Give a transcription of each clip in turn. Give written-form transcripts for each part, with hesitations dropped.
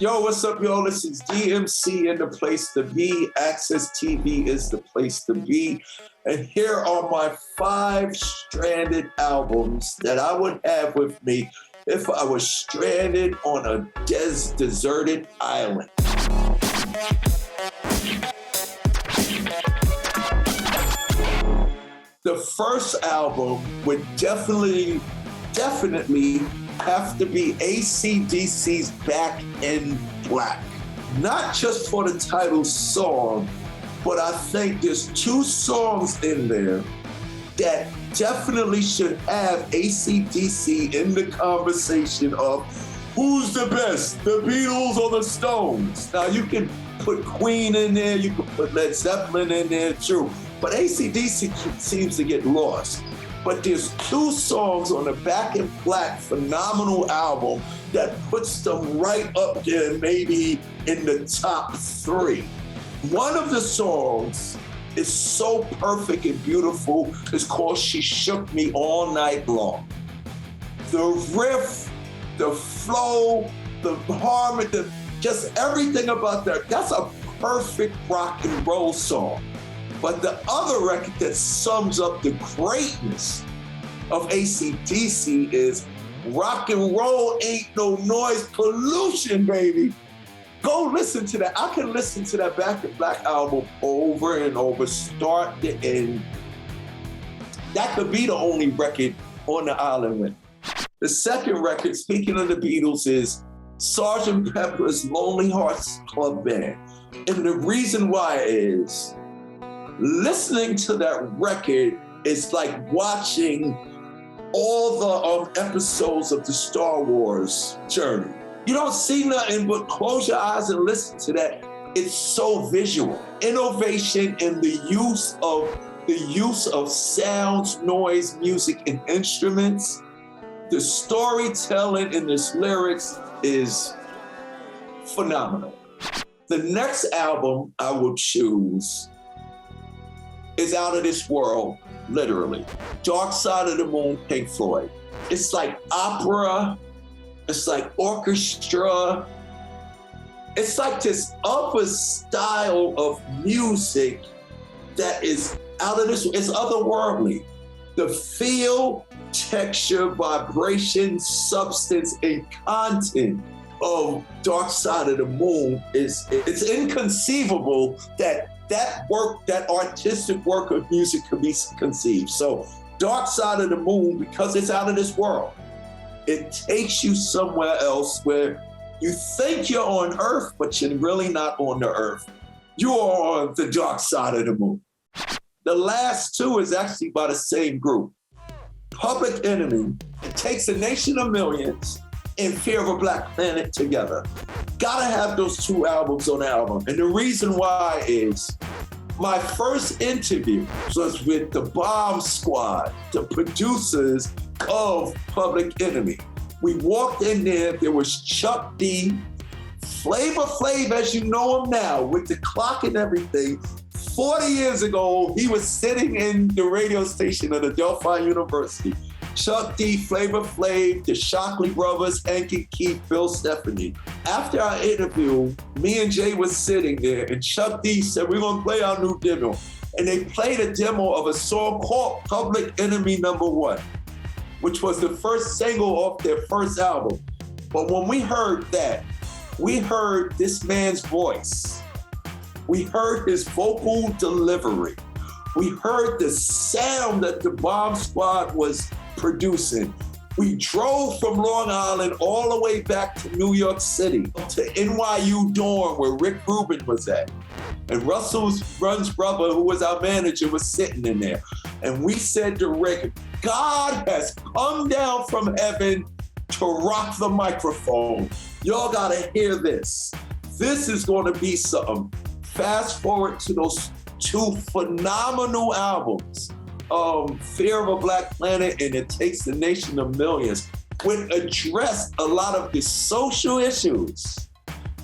Yo, what's up, y'all? This is DMC and the place to be. AXS TV is the place to be. And here are my 5 stranded albums that I would have with me if I was stranded on a deserted island. The first album would definitely have to be AC/DC's Back in Black. Not just for the title song, but I think there's 2 songs in there that definitely should have AC/DC in the conversation of who's the best, the Beatles or the Stones? Now you can put Queen in there, you can put Led Zeppelin in there too, but AC/DC seems to get lost. But there's 2 songs on the Back in Black phenomenal album that puts them right up there, maybe in the top 3. One of the songs is so perfect and beautiful. It's called She Shook Me All Night Long. The riff, the flow, the harmony, just everything about that, that's a perfect rock and roll song. But the other record that sums up the greatness of AC/DC is Rock and Roll Ain't No Noise Pollution, baby. Go listen to that. I can listen to that Back in Black album over and over, start to end. That could be the only record on the island with. The second record, speaking of the Beatles, is Sgt Pepper's Lonely Hearts Club Band. And the reason why is, listening to that record is like watching all the episodes of the Star Wars journey. You don't see nothing but close your eyes and listen to that. It's so visual. Innovation in the use of sounds, noise, music, and instruments. The storytelling in this lyrics is phenomenal. The next album I will choose is Out of This World, literally. Dark Side of the Moon, Pink Floyd. It's like opera, it's like orchestra. It's like this upper style of music that is out of this, it's otherworldly. The feel, texture, vibration, substance, and content of Dark Side of the Moon it's inconceivable that artistic work of music could be conceived. So Dark Side of the Moon, because it's out of this world, it takes you somewhere else where you think you're on Earth, but you're really not on the Earth. You are on the dark side of the moon. The last 2 is actually by the same group. Public Enemy, it takes a nation of millions and Fear of a Black Planet together. Gotta have those 2 albums on the album. And the reason why is my first interview was with the Bomb Squad, the producers of Public Enemy. We walked in there was Chuck D, Flavor Flav as you know him now, with the clock and everything. 40 years ago, he was sitting in the radio station at Adelphi University. Chuck D, Flavor Flav, the Shockley Brothers, Hank and Keith, Phil Stephanie. After our interview, me and Jay was sitting there, and Chuck D said, we're gonna play our new demo. And they played a demo of a song called Public Enemy No. 1, which was the first single off their first album. But when we heard that, we heard this man's voice. We heard his vocal delivery. We heard the sound that the Bomb Squad was producing. We drove from Long Island all the way back to New York City, to NYU dorm where Rick Rubin was at. And Russell's brother, who was our manager, was sitting in there. And we said to Rick, God has come down from heaven to rock the microphone. Y'all gotta hear this. This is gonna be something. Fast forward to those 2 phenomenal albums, Fear of a Black Planet and It Takes a Nation of Millions, which addressed a lot of the social issues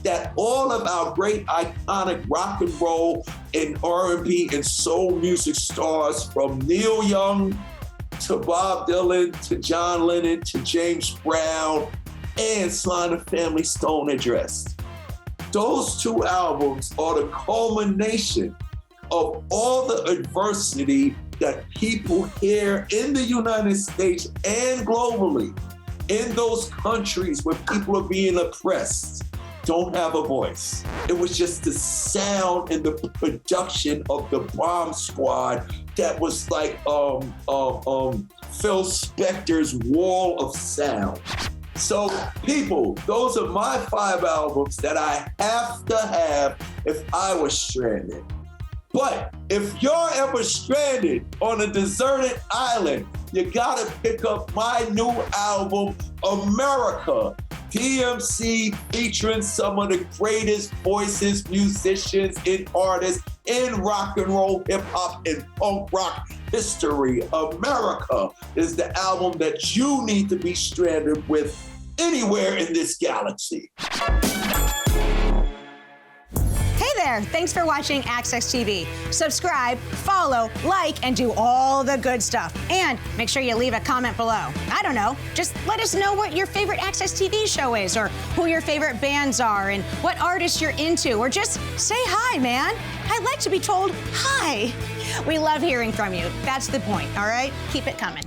that all of our great iconic rock and roll and R&B and soul music stars, from Neil Young to Bob Dylan to John Lennon to James Brown and Sly and the Family Stone, addressed. Those two albums are the culmination of all the adversity that people here in the United States and globally, in those countries where people are being oppressed, don't have a voice. It was just the sound and the production of the Bomb Squad that was like Phil Spector's wall of sound. So people, those are my 5 albums that I have to have if I was stranded. But if you're ever stranded on a deserted island, you gotta pick up my new album, America. DMC featuring some of the greatest voices, musicians, and artists in rock and roll, hip hop, and punk rock history. America is the album that you need to be stranded with anywhere in this galaxy. Hey there, thanks for watching AXS TV. Subscribe, follow, like, and do all the good stuff. And make sure you leave a comment below. I don't know, just let us know what your favorite AXS TV show is, or who your favorite bands are, and what artists you're into, or just say hi, man. I'd like to be told hi. We love hearing from you. That's the point, all right? Keep it coming.